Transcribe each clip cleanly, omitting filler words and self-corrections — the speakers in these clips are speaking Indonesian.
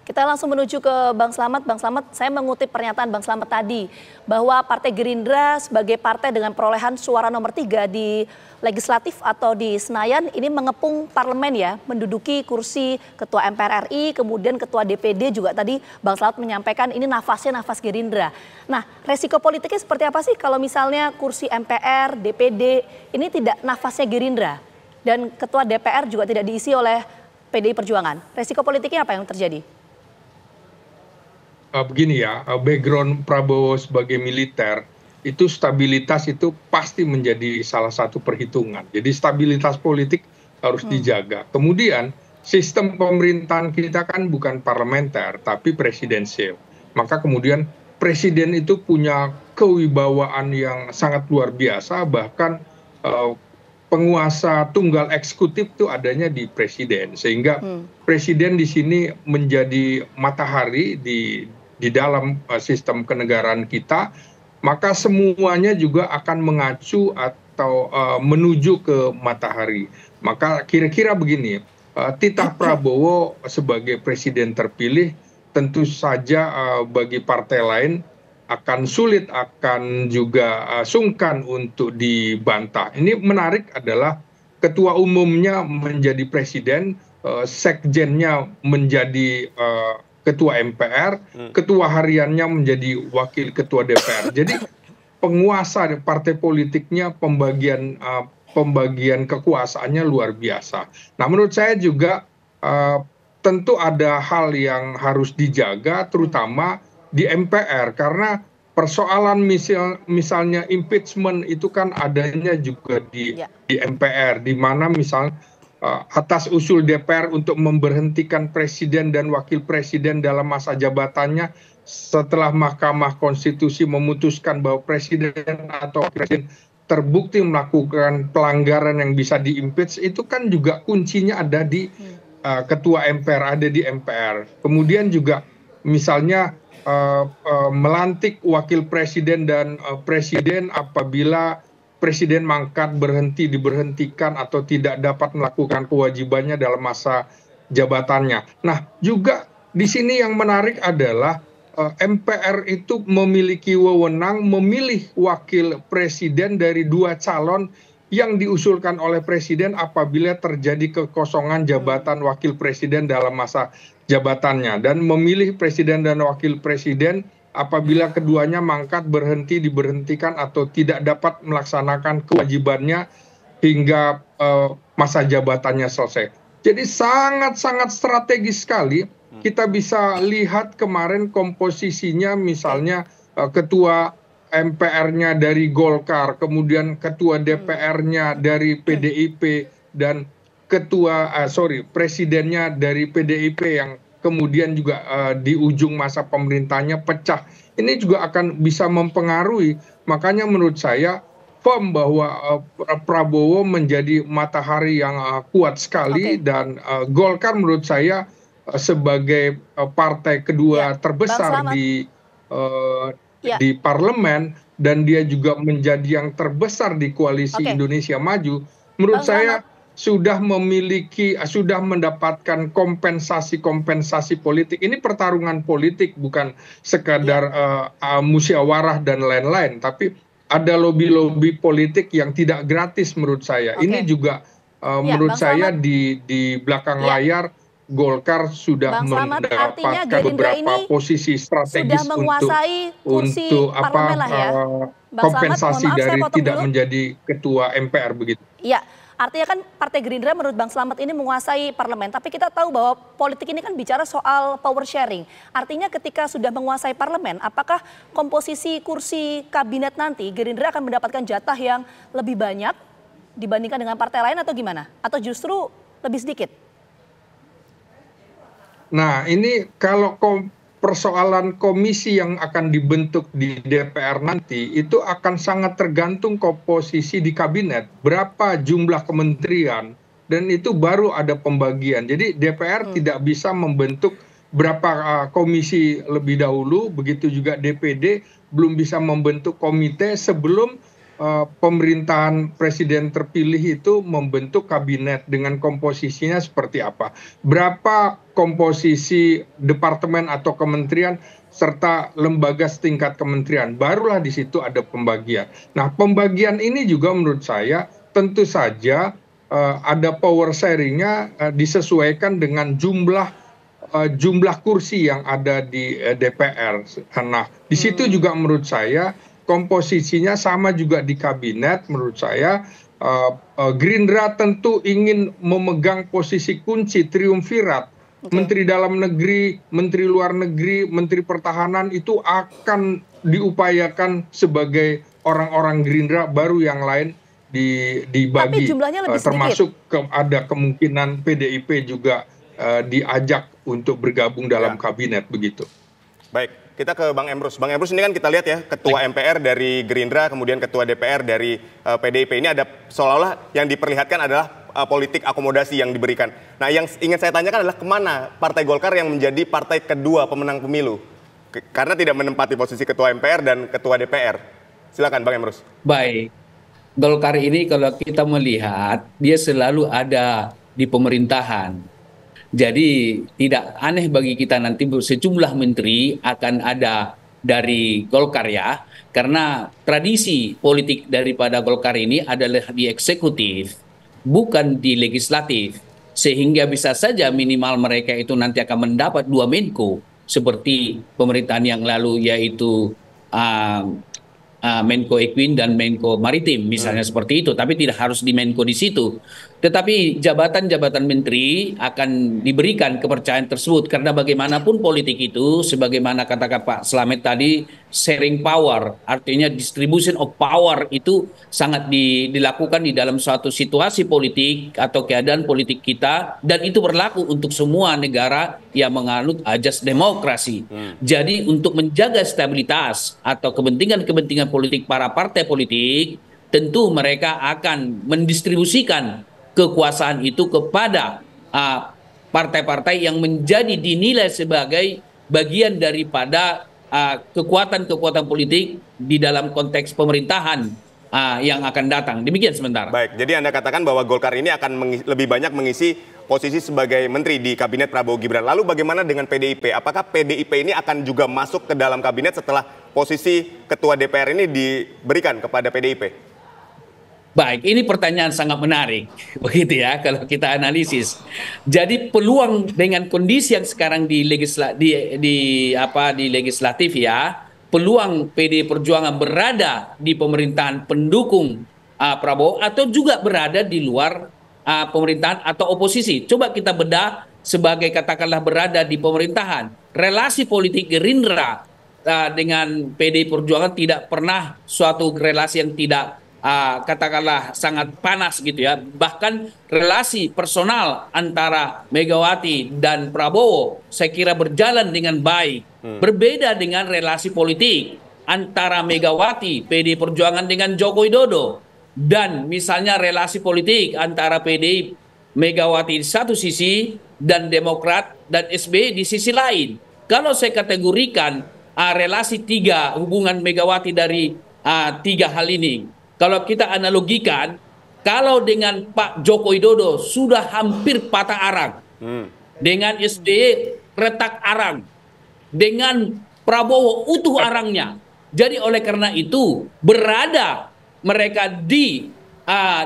Kita langsung menuju ke Bang Slamet. Bang Slamet, saya mengutip pernyataan Bang Slamet tadi bahwa Partai Gerindra sebagai partai dengan perolehan suara nomor 3 di legislatif atau di Senayan ini mengepung parlemen ya, menduduki kursi Ketua MPR RI, kemudian Ketua DPD juga tadi Bang Slamet menyampaikan ini nafasnya nafas Gerindra. Nah, resiko politiknya seperti apa sih kalau misalnya kursi MPR, DPD ini tidak nafasnya Gerindra dan Ketua DPR juga tidak diisi oleh PDI Perjuangan? Resiko politiknya apa yang terjadi? Begini ya, background Prabowo sebagai militer, itu stabilitas itu pasti menjadi salah satu perhitungan. Jadi stabilitas politik harus dijaga. Kemudian sistem pemerintahan kita kan bukan parlementer, tapi presidensial. Maka kemudian presiden itu punya kewibawaan yang sangat luar biasa, bahkan penguasa tunggal eksekutif itu adanya di presiden. Sehingga presiden di sini menjadi matahari di dalam sistem kenegaraan kita, maka semuanya juga akan mengacu atau menuju ke matahari. Maka kira-kira begini, titah Prabowo sebagai presiden terpilih tentu saja bagi partai lain akan sulit, akan juga sungkan untuk dibantah. Ini menarik adalah ketua umumnya menjadi presiden, sekjennya menjadi ketua MPR, ketua hariannya menjadi wakil ketua DPR. Jadi penguasa partai politiknya, pembagian kekuasaannya luar biasa. Nah, menurut saya juga tentu ada hal yang harus dijaga, terutama di MPR, karena persoalan misalnya impeachment itu kan adanya juga di MPR, di mana misalnya atas usul DPR untuk memberhentikan presiden dan wakil presiden dalam masa jabatannya setelah Mahkamah Konstitusi memutuskan bahwa presiden atau presiden terbukti melakukan pelanggaran yang bisa diimpeach, itu kan juga kuncinya ada di ketua MPR, ada di MPR. Kemudian juga misalnya melantik wakil presiden dan presiden apabila presiden mangkat, berhenti, diberhentikan atau tidak dapat melakukan kewajibannya dalam masa jabatannya. Nah, juga di sini yang menarik adalah MPR itu memiliki wewenang memilih wakil presiden dari 2 calon yang diusulkan oleh presiden apabila terjadi kekosongan jabatan wakil presiden dalam masa jabatannya, dan memilih presiden dan wakil presiden apabila keduanya mangkat, berhenti, diberhentikan atau tidak dapat melaksanakan kewajibannya hingga masa jabatannya selesai. Jadi sangat-sangat strategis sekali. Kita bisa lihat kemarin komposisinya, misalnya ketua MPR-nya dari Golkar, kemudian ketua DPR-nya dari PDIP, dan presidennya dari PDIP yang kemudian juga di ujung masa pemerintahnya pecah. Ini juga akan bisa mempengaruhi. Makanya menurut saya firm bahwa Prabowo menjadi matahari yang kuat sekali, dan Golkar menurut saya sebagai partai kedua terbesar di parlemen, dan dia juga menjadi yang terbesar di koalisi Indonesia Maju, menurut saya sudah mendapatkan kompensasi politik. Ini pertarungan politik, bukan sekadar musyawarah dan lain-lain, tapi ada lobby-lobby politik yang tidak gratis menurut saya. Ini juga menurut saya di belakang layar Golkar sudah mendapatkan beberapa posisi strategis untuk kompensasi dari tidak menjadi ketua MPR begitu. Iya. Artinya kan Partai Gerindra menurut Bang Slamet ini menguasai parlemen, tapi kita tahu bahwa politik ini kan bicara soal power sharing. Artinya ketika sudah menguasai parlemen, apakah komposisi kursi kabinet nanti Gerindra akan mendapatkan jatah yang lebih banyak dibandingkan dengan partai lain atau gimana? Atau justru lebih sedikit? Nah, ini kalau persoalan komisi yang akan dibentuk di DPR nanti itu akan sangat tergantung komposisi di kabinet, berapa jumlah kementerian, dan itu baru ada pembagian. Jadi DPR tidak bisa membentuk berapa komisi lebih dahulu, begitu juga DPD belum bisa membentuk komite sebelum pemerintahan presiden terpilih itu membentuk kabinet dengan komposisinya seperti apa. Berapa komposisi departemen atau kementerian serta lembaga setingkat kementerian. Barulah di situ ada pembagian. Nah, pembagian ini juga menurut saya tentu saja ada power sharingnya disesuaikan dengan jumlah kursi yang ada di DPR. Nah, di situ juga menurut saya komposisinya sama juga di kabinet. Menurut saya Gerindra tentu ingin memegang posisi kunci triumvirat. Menteri Dalam Negeri, Menteri Luar Negeri, Menteri Pertahanan itu akan diupayakan sebagai orang-orang Gerindra, baru yang lain dibagi. Tapi jumlahnya lebih sedikit. Termasuk ada kemungkinan PDIP juga diajak untuk bergabung dalam kabinet begitu. Baik, kita ke Bang Emrus. Bang Emrus, ini kan kita lihat ya, Ketua MPR dari Gerindra, kemudian Ketua DPR dari PDIP. Ini ada seolah-olah yang diperlihatkan adalah politik akomodasi yang diberikan. Nah, yang ingin saya tanyakan adalah kemana Partai Golkar yang menjadi partai kedua pemenang pemilu? Karena tidak menempati posisi Ketua MPR dan Ketua DPR. Silakan Bang Emrus. Baik, Golkar ini kalau kita melihat, dia selalu ada di pemerintahan. Jadi tidak aneh bagi kita nanti sejumlah menteri akan ada dari Golkar ya. Karena tradisi politik daripada Golkar ini adalah di eksekutif, bukan di legislatif. Sehingga bisa saja minimal mereka itu nanti akan mendapat 2 Menko. Seperti pemerintahan yang lalu yaitu Menko Equine dan Menko Maritim misalnya seperti itu, tapi tidak harus di Menko di situ. Tetapi jabatan-jabatan menteri akan diberikan kepercayaan tersebut karena bagaimanapun politik itu, sebagaimana katakan Pak Slamet tadi, sharing power, artinya distribution of power itu sangat dilakukan di dalam suatu situasi politik atau keadaan politik kita, dan itu berlaku untuk semua negara yang menganut ajas demokrasi. Jadi untuk menjaga stabilitas atau kepentingan-kepentingan politik para partai politik, tentu mereka akan mendistribusikan kekuasaan itu kepada partai-partai yang menjadi dinilai sebagai bagian daripada kekuatan-kekuatan politik di dalam konteks pemerintahan yang akan datang. Demikian sementara. Baik, jadi Anda katakan bahwa Golkar ini akan lebih banyak mengisi posisi sebagai menteri di kabinet Prabowo Gibran. Lalu bagaimana dengan PDIP? Apakah PDIP ini akan juga masuk ke dalam kabinet setelah posisi Ketua DPR ini diberikan kepada PDIP? Baik, ini pertanyaan sangat menarik, begitu ya kalau kita analisis. Jadi peluang dengan kondisi yang sekarang di legislatif ya, peluang PD Perjuangan berada di pemerintahan pendukung Prabowo atau juga berada di luar pemerintahan atau oposisi. Coba kita bedah sebagai katakanlah berada di pemerintahan. Relasi politik Gerindra dengan PD Perjuangan tidak pernah suatu relasi yang tidak katakanlah sangat panas gitu ya. Bahkan relasi personal antara Megawati dan Prabowo saya kira berjalan dengan baik. Berbeda dengan relasi politik antara Megawati, PD Perjuangan dengan Joko Widodo. Dan misalnya relasi politik antara PD Megawati di satu sisi dan Demokrat dan SBY di sisi lain. Kalau saya kategorikan relasi hubungan Megawati dari 3 hal ini, kalau kita analogikan, kalau dengan Pak Joko Widodo sudah hampir patah arang, dengan SBY retak arang, dengan Prabowo utuh arangnya. Jadi oleh karena itu berada mereka di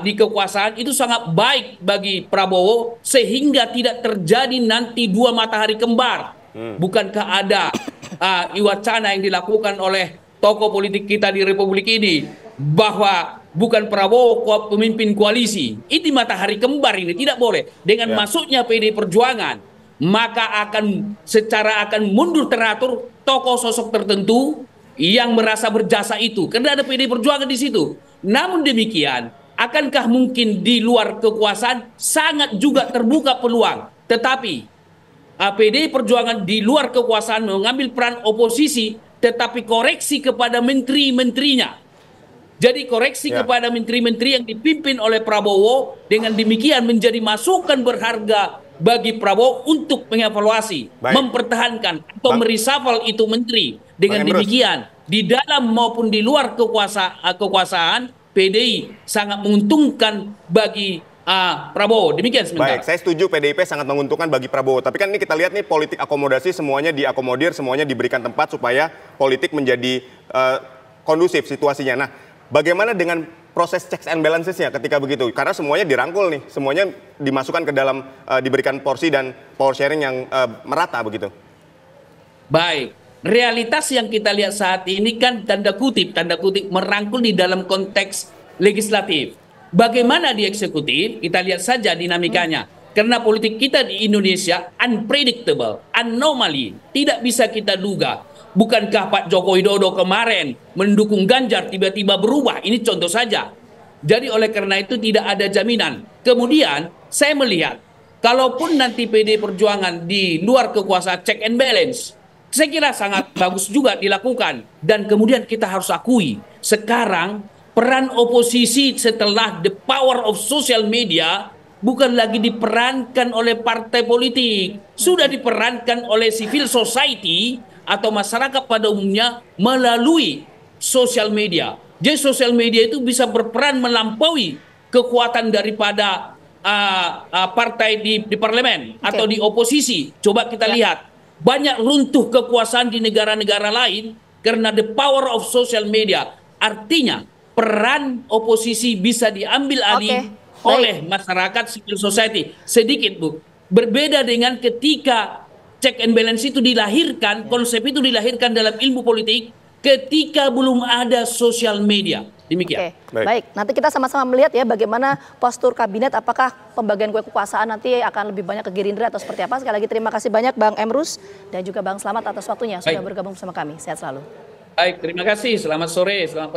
kekuasaan itu sangat baik bagi Prabowo sehingga tidak terjadi nanti 2 matahari kembar. Bukankah ada wacana yang dilakukan oleh tokoh politik kita di Republik ini bahwa bukan Prabowo pemimpin koalisi, ini matahari kembar ini tidak boleh. Dengan masuknya PD Perjuangan, maka akan mundur teratur tokoh sosok tertentu yang merasa berjasa itu, karena ada PD Perjuangan di situ. Namun demikian, akankah mungkin di luar kekuasaan sangat juga terbuka peluang, tetapi PD Perjuangan di luar kekuasaan mengambil peran oposisi, tetapi koreksi kepada menteri-menterinya. Jadi koreksi kepada menteri-menteri yang dipimpin oleh Prabowo, dengan demikian menjadi masukan berharga bagi Prabowo untuk mengevaluasi, mempertahankan atau mereshuffle itu menteri. Dengan demikian, di dalam maupun di luar kekuasaan, PDI sangat menguntungkan bagi Prabowo. Demikian sementara. Baik, saya setuju PDIP sangat menguntungkan bagi Prabowo. Tapi kan ini kita lihat nih politik akomodasi, semuanya diakomodir, semuanya diberikan tempat supaya politik menjadi kondusif situasinya. Nah, bagaimana dengan proses checks and balancesnya ketika begitu? Karena semuanya dirangkul nih, semuanya dimasukkan ke dalam, diberikan porsi dan power sharing yang merata begitu. Baik, realitas yang kita lihat saat ini kan tanda kutip merangkul di dalam konteks legislatif. Bagaimana di eksekutif, kita lihat saja dinamikanya. Karena politik kita di Indonesia unpredictable, anomaly, tidak bisa kita duga. Bukankah Pak Joko Widodo kemarin mendukung Ganjar tiba-tiba berubah? Ini contoh saja. Jadi oleh karena itu tidak ada jaminan. Kemudian saya melihat, kalaupun nanti PD Perjuangan di luar kekuasaan check and balance, saya kira sangat bagus juga dilakukan. Dan kemudian kita harus akui, sekarang peran oposisi setelah the power of social media bukan lagi diperankan oleh partai politik, sudah diperankan oleh civil society atau masyarakat pada umumnya melalui sosial media. Jadi sosial media itu bisa berperan melampaui kekuatan daripada partai di parlemen atau di oposisi. Coba kita lihat, banyak runtuh kekuasaan di negara-negara lain karena the power of social media. Artinya peran oposisi bisa diambil alih oleh masyarakat civil society. Sedikit Bu, berbeda dengan ketika check and balance itu dilahirkan, konsep itu dilahirkan dalam ilmu politik ketika belum ada sosial media. Demikian. Baik, nanti kita sama-sama melihat ya bagaimana postur kabinet, apakah pembagian kekuasaan nanti akan lebih banyak ke Gerindra atau seperti apa. Sekali lagi terima kasih banyak Bang Emrus dan juga Bang Slamet atas waktunya sudah bergabung bersama kami. Sehat selalu. Baik, terima kasih. Selamat sore. Selamat